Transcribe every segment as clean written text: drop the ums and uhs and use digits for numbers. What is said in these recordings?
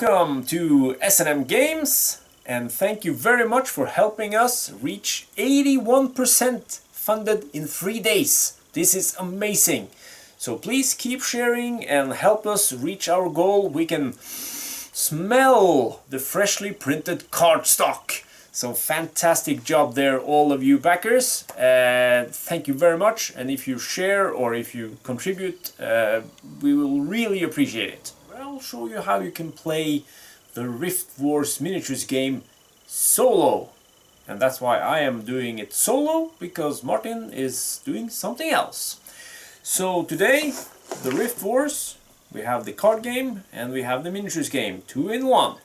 Welcome to S&M Games, and thank you very much for helping us reach 81% funded in 3 days. This is amazing. So please keep sharing and help us reach our goal. We can smell the freshly printed cardstock. So fantastic job there, all of you backers. Thank you very much, and if you share or if you contribute, we will really appreciate it. I'll show you how you can play the Rift Wars miniatures game solo. And that's why I am doing it solo, because Martin is doing something else. So today, the Rift Wars, we have the card game and we have the miniatures game, 2 in 1.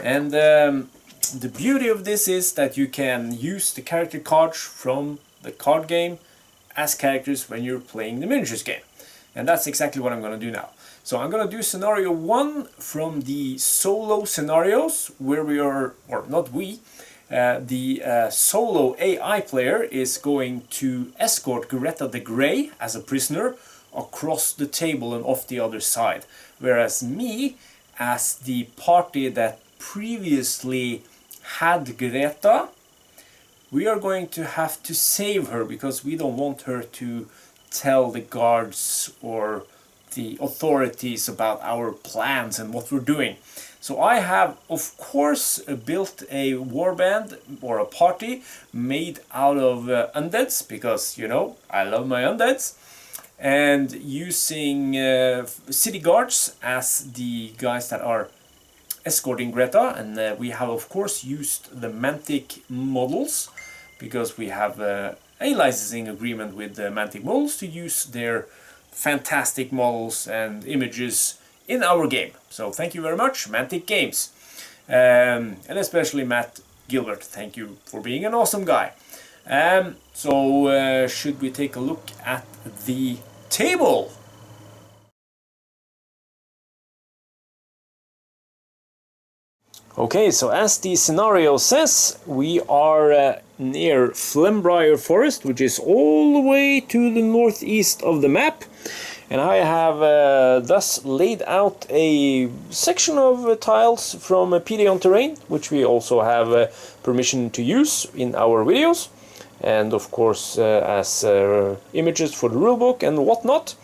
And the beauty of this is that you can use the character cards from the card game as characters when you're playing the miniatures game. And that's exactly what I'm going to do now. So I'm going to do scenario 1 from the solo scenarios, where we are, or not we, the solo AI player is going to escort Greta the Grey as a prisoner across the table and off the other side. Whereas me, as the party that previously had Greta, we are going to have to save her, because we don't want her to tell the guards or the authorities about our plans and what we're doing. So I have, of course, built a warband or a party made out of undeads, because, you know, I love my undeads, and using city guards as the guys that are escorting Greta. And we have, of course, used the Mantic models, because we have a licensing agreement with the Mantic models to use their fantastic models and images in our game. So thank you very much, Mantic Games, and especially Matt Gilbert. Thank you for being an awesome guy. So should we take a look at the table? Okay, so as the scenario says, we are near Flembriar Forest, which is all the way to the northeast of the map. And I have thus laid out a section of tiles from PD on Terrain, which we also have permission to use in our videos. And of course as images for the rulebook and whatnot,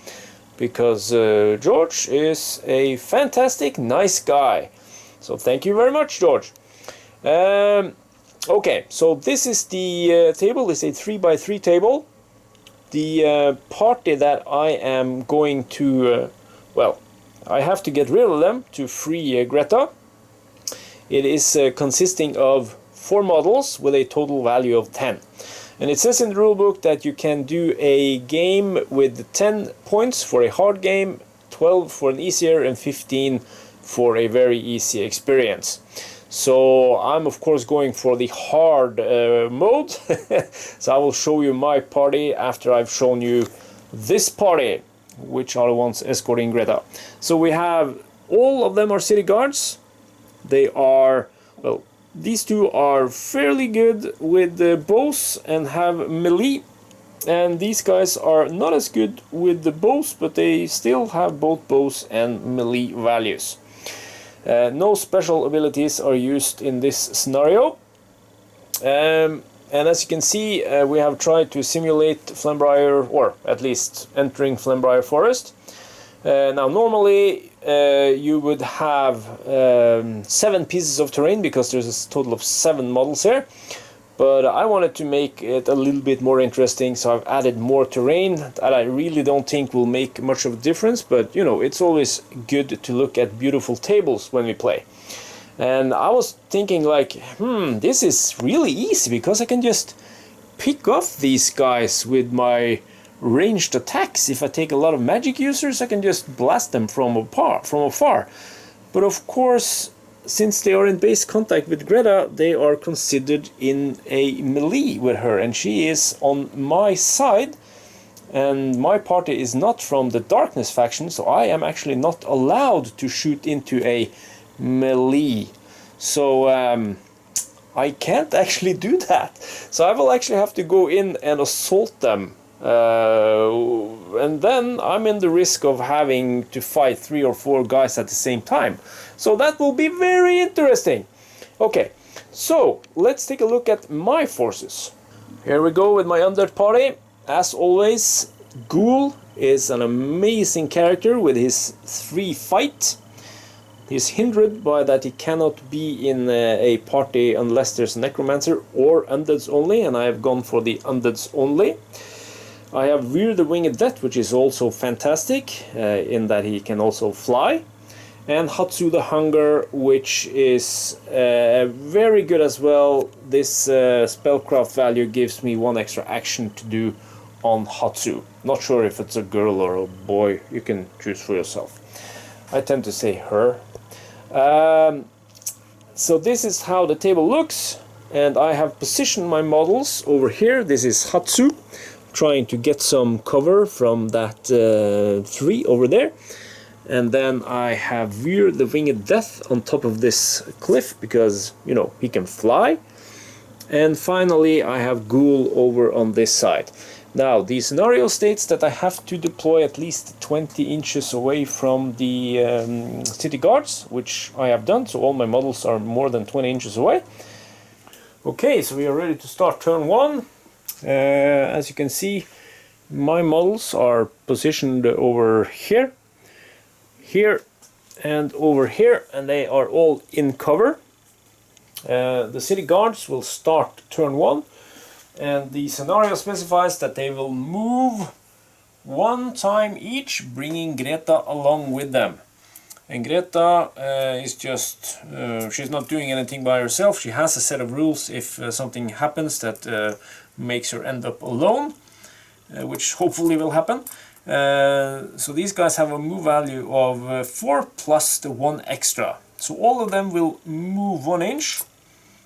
because George is a fantastic, nice guy. So thank you very much, George. Okay, so this is the table. It's a 3x3 table. The party that I am going to, well, I have to get rid of them to free Greta. It is consisting of 4 models with a total value of 10. And it says in the rulebook that you can do a game with 10 points for a hard game, 12 for an easier, and 15 for a very easy experience. So I'm of course going for the hard mode. So I will show you my party after I've shown you this party, which are the ones escorting Greta. So we have, all of them are city guards. They are, well, these 2 are fairly good with the bows and have melee, and these guys are not as good with the bows, but they still have both bows and melee values. No special abilities are used in this scenario, and as you can see, we have tried to simulate Flembriar, or at least entering Flembriar Forest. Now normally you would have 7 pieces of terrain, because there's a total of 7 models here. But I wanted to make it a little bit more interesting, so I've added more terrain that I really don't think will make much of a difference. But, you know, it's always good to look at beautiful tables when we play. And I was thinking like, this is really easy, because I can just pick off these guys with my ranged attacks. If I take a lot of magic users, I can just blast them from afar. But of course, since they are in base contact with Greta, they are considered in a melee with her, and she is on my side, and my party is not from the Darkness faction, so I am actually not allowed to shoot into a melee. So I can't actually do that. So I will actually have to go in and assault them And then I'm in the risk of having to fight 3 or 4 guys at the same time. So that will be very interesting. Okay, so let's take a look at my forces. Here we go with my undead party. As always, Ghoul is an amazing character with his 3 fight. He's hindered by that he cannot be in a party unless there's a necromancer or undeads only, and I have gone for the undeads only. I have Veer the Winged Death, which is also fantastic in that he can also fly, and Hatsu the Hunger, which is very good as well. This spellcraft value gives me 1 extra action to do on Hatsu. Not sure if it's a girl or a boy, you can choose for yourself. I tend to say her. So this is how the table looks, and I have positioned my models over here. This is Hatsu, trying to get some cover from that tree over there. And then I have Veer the Winged Death on top of this cliff because, you know, he can fly. And finally I have Ghoul over on this side. Now, the scenario states that I have to deploy at least 20 inches away from the city guards, which I have done, so all my models are more than 20 inches away. Okay, so we are ready to start turn 1. As you can see, my models are positioned over here, here, and over here, and they are all in cover. The city guards will start turn 1. And the scenario specifies that they will move 1 time each, bringing Greta along with them. And Greta is just, she's not doing anything by herself. She has a set of rules if something happens that makes her end up alone, which hopefully will happen. So these guys have a move value of 4 plus the 1 extra. So all of them will move 1 inch.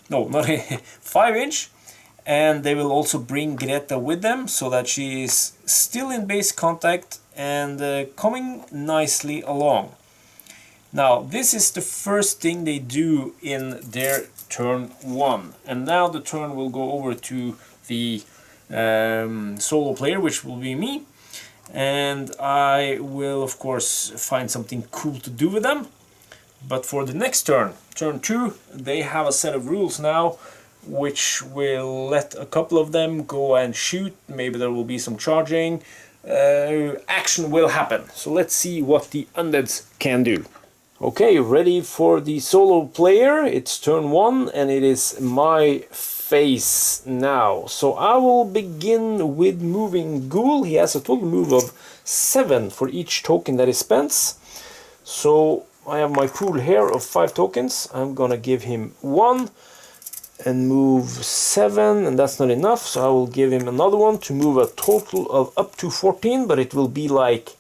No, not 5 inch. And they will also bring Greta with them so that she is still in base contact and coming nicely along. Now, this is the first thing they do in their turn 1. And now the turn will go over to the solo player, which will be me. And I will, of course, find something cool to do with them. But for the next turn, turn 2, they have a set of rules now, which will let a couple of them go and shoot. Maybe there will be some charging. Action will happen. So let's see what the undeads can do. Okay, ready for the solo player. It's turn 1 and it is my phase now. So I will begin with moving Ghoul. He has a total move of 7 for each token that he spends. So I have my pool here of 5 tokens. I'm gonna give him 1 and move 7, and that's not enough, so I will give him another one to move a total of up to 14, but it will be like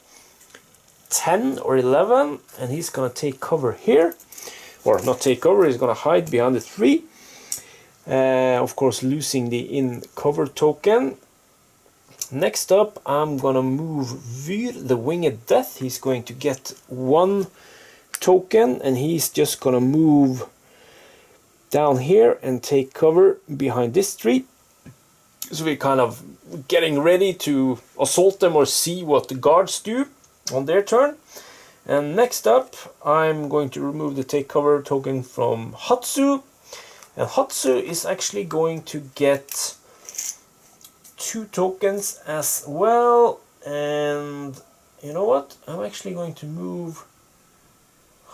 10 or 11, and he's gonna take cover here, or not take cover, he's gonna hide behind the tree, of course losing the in cover token. Next up I'm gonna move Veer the Winged Death. He's going to get 1 token, and he's just gonna move down here and take cover behind this tree. So we're kind of getting ready to assault them or see what the guards do on their turn. And next up I'm going to remove the take cover token from Hatsu, and Hatsu is actually going to get 2 tokens as well. And you know what, I'm actually going to move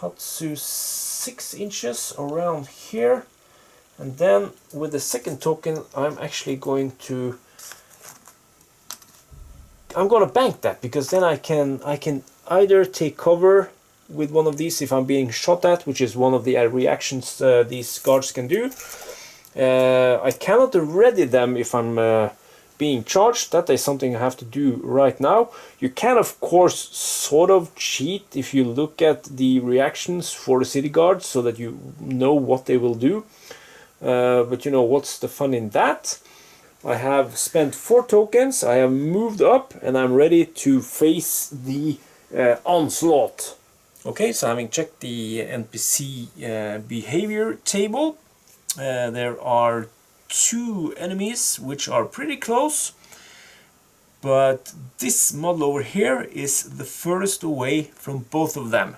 Hatsu 6 inches around here, and then with the second token I'm actually going to bank that, because then I can either take cover with one of these if I'm being shot at, which is one of the reactions these guards can do. I cannot ready them if I'm being charged. That is something I have to do right now. You can of course sort of cheat if you look at the reactions for the city guards so that you know what they will do, but you know, what's the fun in that? I have spent 4 tokens, I have moved up, and I'm ready to face the onslaught. Okay, so having checked the NPC behavior table, there are 2 enemies which are pretty close. but this model over here is the furthest away from both of them.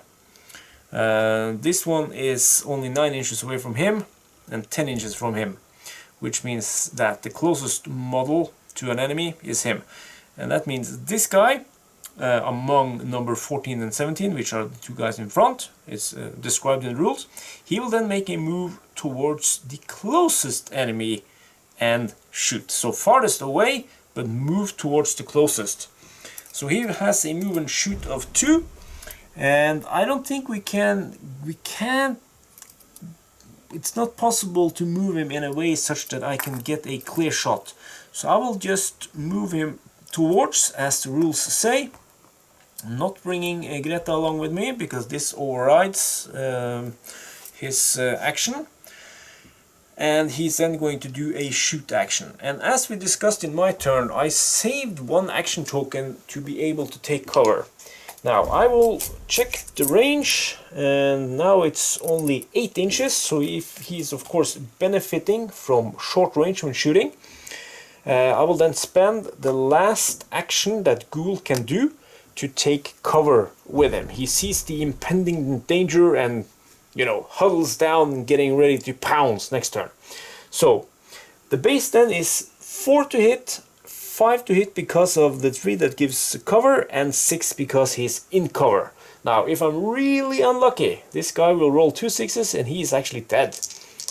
This one is only 9 inches away from him and 10 inches from him, which means that the closest model to an enemy is him. And that means this guy, among number 14 and 17, which are the two guys in front, it's described in the rules, he will then make a move towards the closest enemy and shoot. So farthest away, but move towards the closest. So he has a move and shoot of 2, and I don't think we can't, it's not possible to move him in a way such that I can get a clear shot. So I will just move him towards, as the rules say, not bringing Greta along with me, because this overrides his action. And he's then going to do a shoot action. And as we discussed in my turn, I saved 1 action token to be able to take cover. Now I will check the range, and now it's only 8 inches, so if he's of course benefiting from short range when shooting, I will then spend the last action that Ghoul can do to take cover with him. He sees the impending danger and, you know, huddles down, getting ready to pounce next turn. So the base then is 4 to hit, 5 to hit because of the 3 that gives cover, and 6 because he's in cover. Now if I'm really unlucky, this guy will roll 2 6s and he is actually dead.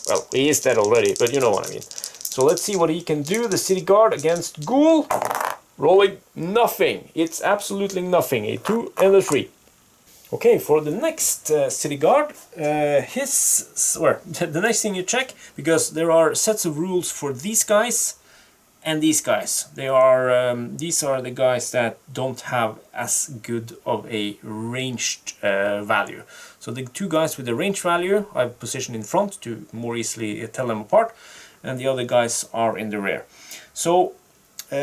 Well, he is dead already, but you know what I mean. So let's see what he can do. The City Guard against Ghoul, rolling nothing. It's absolutely nothing. A 2 and a 3. Okay, for the next City Guard, the next thing you check, because there are sets of rules for these guys and these guys. They are these are the guys that don't have as good of a ranged value. So the 2 guys with the range value I've positioned in front to more easily tell them apart, and the other guys are in the rear. So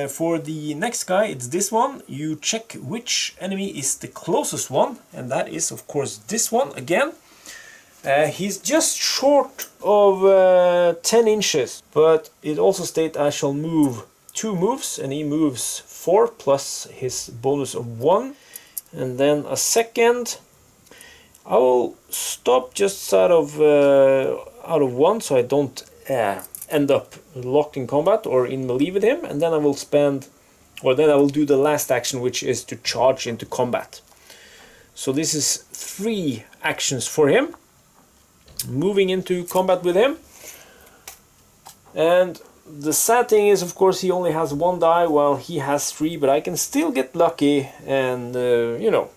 for the next guy, it's this one. You check which enemy is the closest one, and that is of course this one again. He's just short of 10 inches, but it also states I shall move 2 moves, and he moves 4 plus his bonus of 1, and then a second. I will stop just out of 1, so I don't end up locked in combat or in melee with him, and then I will do the last action, which is to charge into combat. So this is 3 actions for him, moving into combat with him. And the sad thing is, of course, he only has 1 die while he has 3, but I can still get lucky and you know,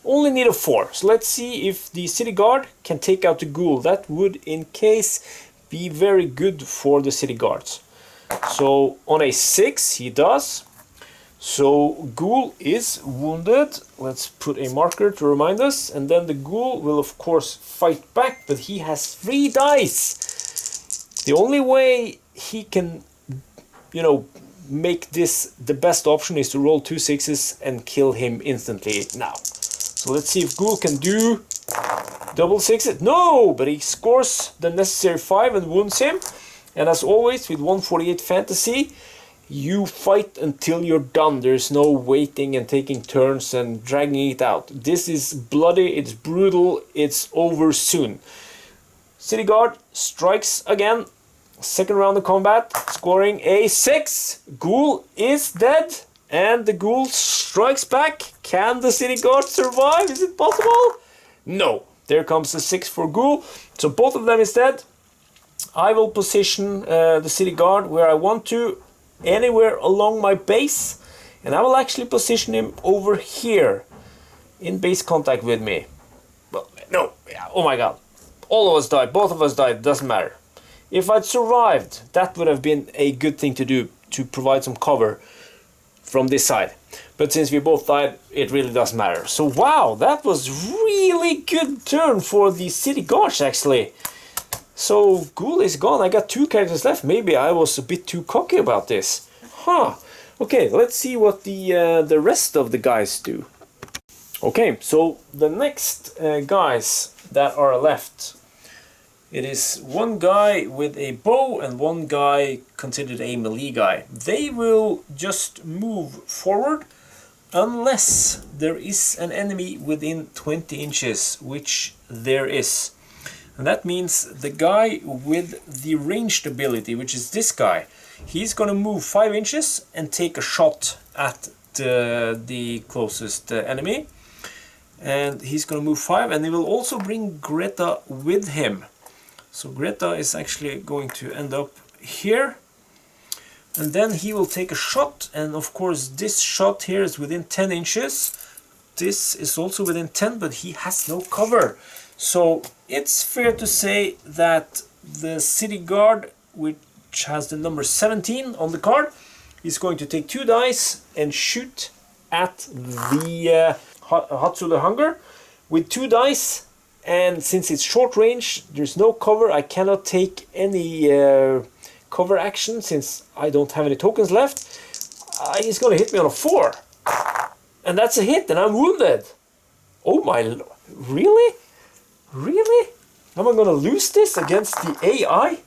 only need a 4. So let's see if the City Guard can take out the Ghoul. That would in case be very good for the City Guards. So on a 6 he does. So Ghoul is wounded. Let's put a marker to remind us, and then the Ghoul will of course fight back, but he has 3 dice. The only way he can, you know, make this the best option is to roll 2 6s and kill him instantly now. So let's see if Ghoul can do double 6s. No, but he scores the necessary 5 and wounds him. And as always with 148 Fantasy, you fight until you're done. There's no waiting and taking turns and dragging it out. This is bloody, it's brutal, it's over soon. City Guard strikes again. Second round of combat, scoring a 6. Ghoul is dead, and the Ghoul strikes back. Can the City Guard survive? Is it possible? No. There comes a 6 for Ghoul. So both of them is dead. I will position the City Guard where I want to, anywhere along my base, and I will actually position him over here in base contact with me. Well, no, oh my god, all of us died, both of us died, doesn't matter. If I'd survived, that would have been a good thing to do, to provide some cover from this side. But since we both died, it really doesn't matter. So wow, that was really good turn for the City Guards actually. So Ghoul is gone. I got 2 characters left. Maybe I was a bit too cocky about this. Huh. Okay, let's see what the rest of the guys do. Okay, so the next guys that are left It is one guy with a bow and one guy considered a melee guy. They will just move forward unless there is an enemy within 20 inches, which there is. And that means the guy with the ranged ability, which is this guy, he's gonna move 5 inches and take a shot at the closest enemy. And he's gonna move 5, and he will also bring Greta with him. So Greta is actually going to end up here. And then he will take a shot, and of course this shot here is within 10 inches. This is also within 10, but he has no cover. So it's fair to say that the city guard, which has the number 17 on the card, is going to take 2 dice and shoot at the Hatsu the Hunger with 2 dice. And since it's short range, there's no cover. I cannot take any cover action since I don't have any tokens left. He's going to hit me on a 4. And that's a hit, and I'm wounded. Oh my lord. Really? Really? Am I going to lose this against the AI?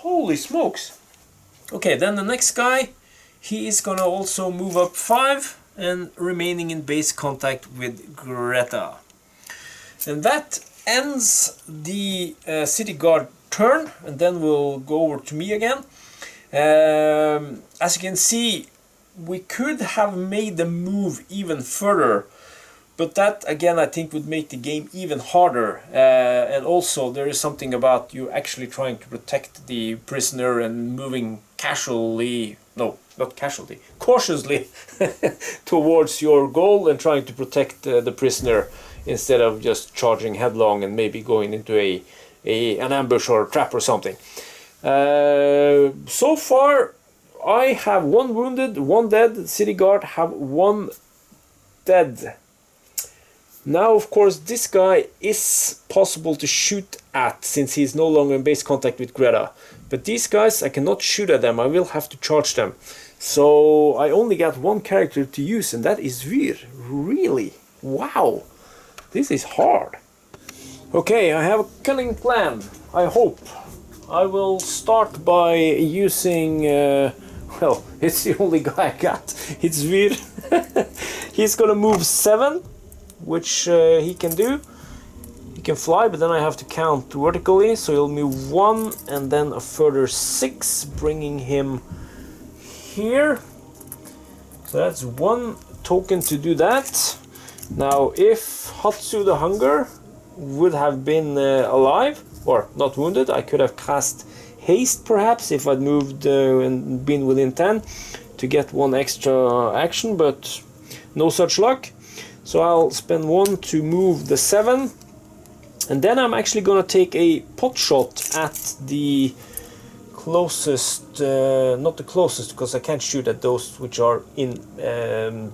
Holy smokes. Okay, then the next guy, he is going to also move up 5 and remaining in base contact with Greta. And that ends the city guard turn, and then we'll go over to me again. As you can see, we could have made the move even further, but that again I think would make the game even harder. And also there is something about you actually trying to protect the prisoner and moving casually, no, not casually, cautiously towards your goal and trying to protect the prisoner, instead of just charging headlong and maybe going into an ambush or a trap or something. So far I have 1 wounded, 1 dead. City guard have 1 dead. Now of course this guy is possible to shoot at since he's no longer in base contact with Greta. But these guys, I cannot shoot at them, I will have to charge them. So I only got 1 character to use, and that is Vir. Really? Wow! This is hard. Okay, I have a cunning plan, I hope. I will start by using, well, it's the only guy I got. It's Vir. He's gonna move 7, which he can do. He can fly, but then I have to count vertically, so he'll move 1 and then a further 6, bringing him here. So that's 1 token to do that. Now, if Hatsu the Hunger would have been alive, or not wounded, I could have cast haste perhaps if I'd moved and been within 10 to get 1 extra action, but no such luck. So I'll spend 1 to move the 7, and then I'm actually gonna take a pot shot at the closest, not the closest because I can't shoot at those which are in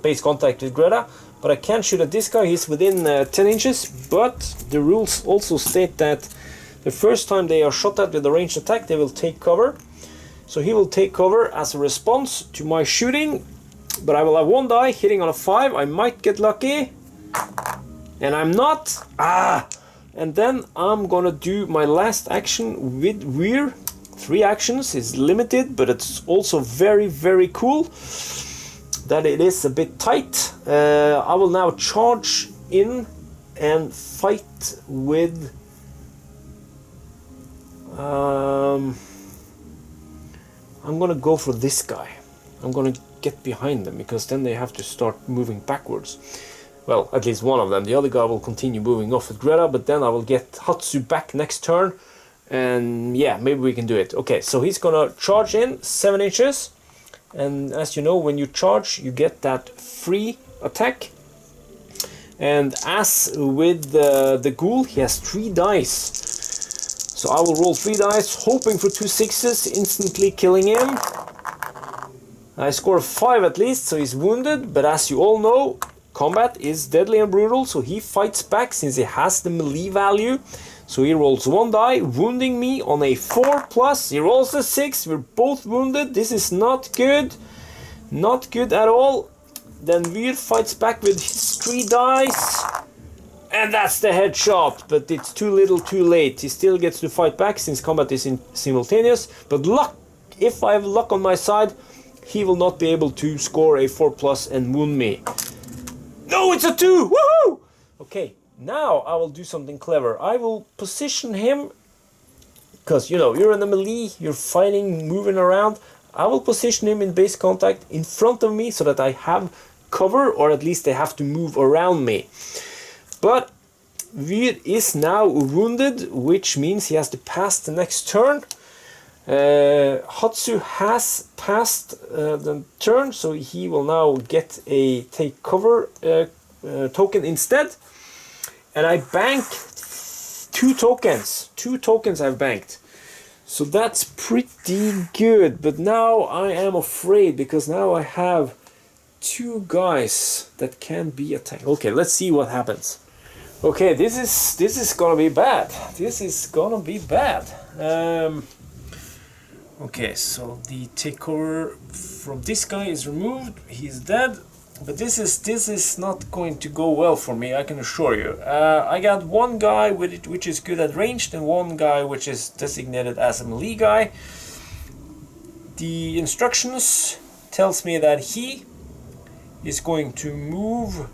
base contact with Greta, but I can shoot at this guy. He's within 10 inches, but the rules also state that the first time they are shot at with a ranged attack, they will take cover. So he will take cover as a response to my shooting, but I will have 1 die hitting on a 5. I might get lucky, and I'm not. And then I'm gonna do my last action with Vir. 3 actions is limited, but it's also very, very cool that it is a bit tight. I will now charge in and fight with I'm gonna go for this guy. I'm gonna get behind them because then they have to start moving backwards. Well, at least one of them. The other guy will continue moving off with Greta, but then I will get Hatsu back next turn, and yeah, maybe we can do it. Okay, so he's gonna charge in 7 inches, and as you know, when you charge you get that free attack. And as with the ghoul, he has 3 dice, so I will roll 3 dice hoping for 2 6s, instantly killing him. I score 5 at least, so he's wounded, but as you all know, combat is deadly and brutal, so he fights back since he has the melee value. So he rolls 1 die, wounding me on a 4+. He rolls a 6, we're both wounded. This is not good. Not good at all. Then Vir fights back with his 3 dice. And that's the headshot, but it's too little too late. He still gets to fight back since combat is simultaneous. But luck, if I have luck on my side, he will not be able to score a 4+ and wound me. No, it's a 2! Woohoo! Okay, now I will do something clever. I will position him, because you know, you're in the melee, you're fighting, moving around. I will position him in base contact in front of me so that I have cover, or at least they have to move around me. But Vir is now wounded, which means he has to pass the next turn. Hatsu has passed the turn, so he will now get a take cover token instead. And I banked 2 tokens. 2 tokens I've banked. So that's pretty good. But now I am afraid, because now I have 2 guys that can be attacked. Okay, let's see what happens. Okay, this is gonna be bad. This is gonna be bad. Okay, so the takeover from this guy is removed. He's dead. But this is not going to go well for me, I can assure you. I got 1 guy with it, which is good at ranged, and 1 guy which is designated as a melee guy. The instructions tells me that he is going to move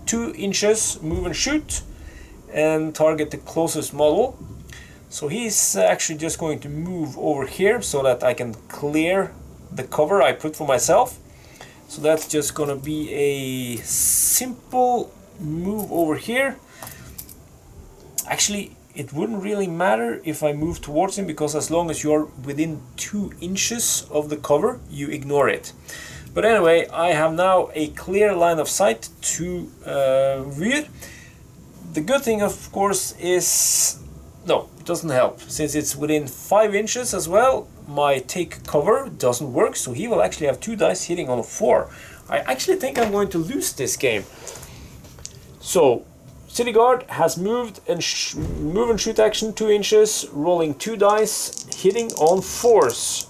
2 inches, move and shoot, and target the closest model. So he's actually just going to move over here so that I can clear the cover I put for myself. So that's just gonna be a simple move over here. Actually, it wouldn't really matter if I move towards him, because as long as you're within 2 inches of the cover, you ignore it. But anyway, I have now a clear line of sight to Vir. The good thing, of course, is... no, it doesn't help. Since it's within 5 inches as well, my take cover doesn't work, so he will actually have 2 dice hitting on a 4. I actually think I'm going to lose this game. So, City Guard has moved and move and shoot action 2 inches, rolling 2 dice, hitting on 4s.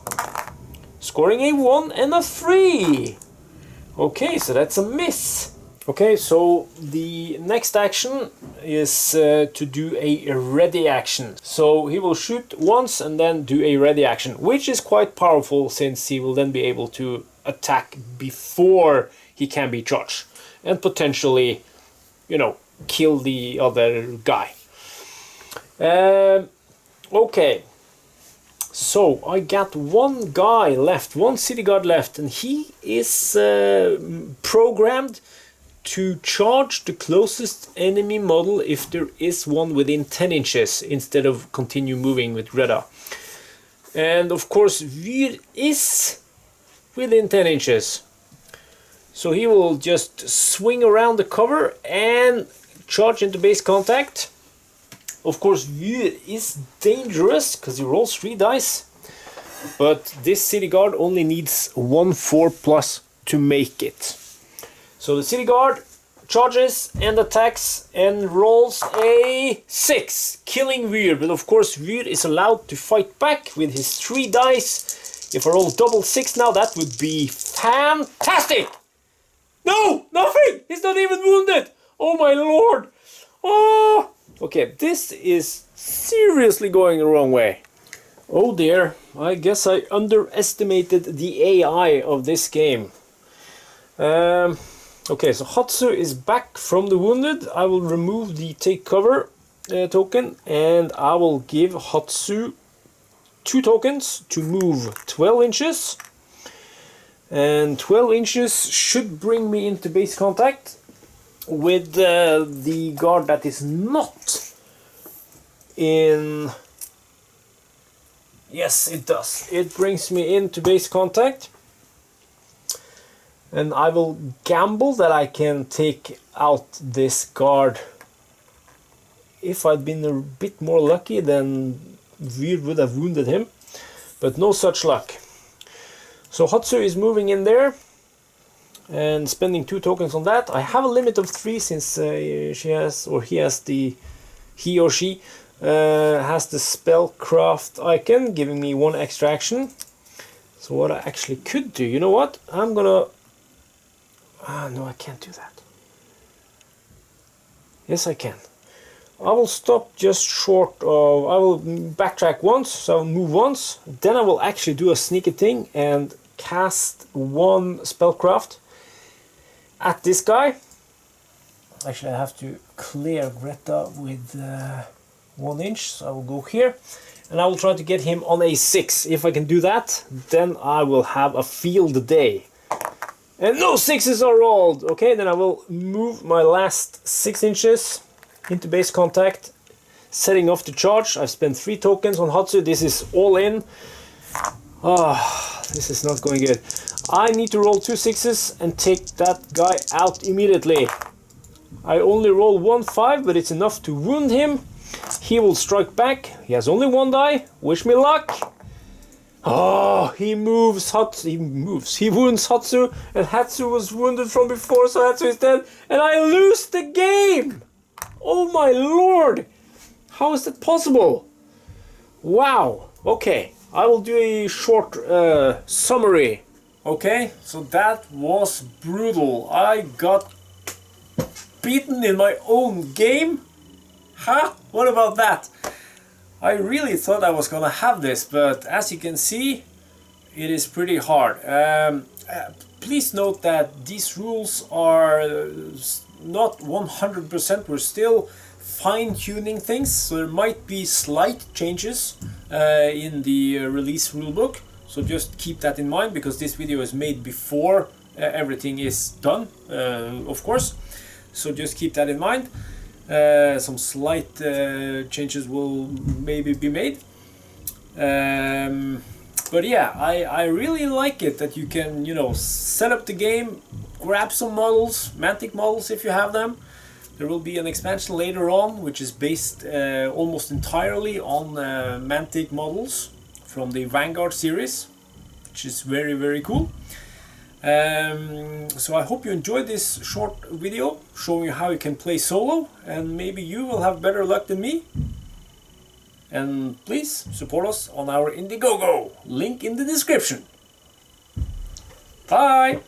Scoring a 1 and a 3. Okay, so that's a miss. Okay, so the next action is to do a ready action. So he will shoot once and then do a ready action, which is quite powerful, since he will then be able to attack before he can be charged and potentially, you know, kill the other guy. Okay, so I got 1 guy left, 1 city guard left, and he is programmed to charge the closest enemy model if there is one within 10 inches instead of continue moving with Greta. And of course Vir is within 10 inches. So he will just swing around the cover and charge into base contact. Of course Vir is dangerous because he rolls 3 dice. But this city guard only needs 1 4+ to make it. So the city guard charges and attacks and rolls a 6, killing Vir. But of course Vir is allowed to fight back with his 3 dice. If I roll double 6 now, that would be fantastic! No! Nothing! He's not even wounded! Oh my lord! Oh! Okay, this is seriously going the wrong way. Oh dear, I guess I underestimated the AI of this game. Okay, so Hatsu is back from the wounded. I will remove the take cover token, and I will give Hatsu 2 tokens to move 12 inches. And 12 inches should bring me into base contact with the guard that is not in... Yes, it does. It brings me into base contact. And I will gamble that I can take out this guard. If I'd been a bit more lucky, then Vir would have wounded him. But no such luck. So Hatsu is moving in there and spending 2 tokens on that. I have a limit of 3 since he or she has the spellcraft icon, giving me 1 extra action. So what I actually could do, you know what? I'm gonna... no, I can't do that. Yes, I can. I will stop just short of, I will backtrack once, so I'll move once, then I will actually do a sneaky thing and cast one spellcraft at this guy. Actually, I have to clear Greta with 1 inch, so I will go here and I will try to get him on a 6. If I can do that, then I will have a field day. And no 6s are rolled. Okay, then I will move my last 6 inches into base contact, setting off the charge. I've spent 3 tokens on Hatsu. This is all in. This is not going good. I need to roll 2 6s and take that guy out immediately. I only roll 1 5, but it's enough to wound him. He will strike back. He has only 1 die. Wish me luck. He moves Hatsu. He wounds Hatsu, and Hatsu was wounded from before, so Hatsu is dead, and I lose the game. Oh my lord! How is that possible? Wow. Okay, I will do a short summary. Okay, so that was brutal. I got beaten in my own game? Huh? What about that? I really thought I was gonna have this, but as you can see, it is pretty hard. Please note that these rules are not 100%. We're still fine-tuning things, so there might be slight changes in the release rulebook. So just keep that in mind, because this video is made before everything is done, of course. So just keep that in mind. Some slight changes will maybe be made. But yeah, I really like it that you can, you know, set up the game, grab some models, Mantic models if you have them. There will be an expansion later on which is based almost entirely on Mantic models from the Vanguard series, which is very, very cool. So I hope you enjoyed this short video showing you how you can play solo, and maybe you will have better luck than me. And please support us on our Indiegogo, link in the description. Bye!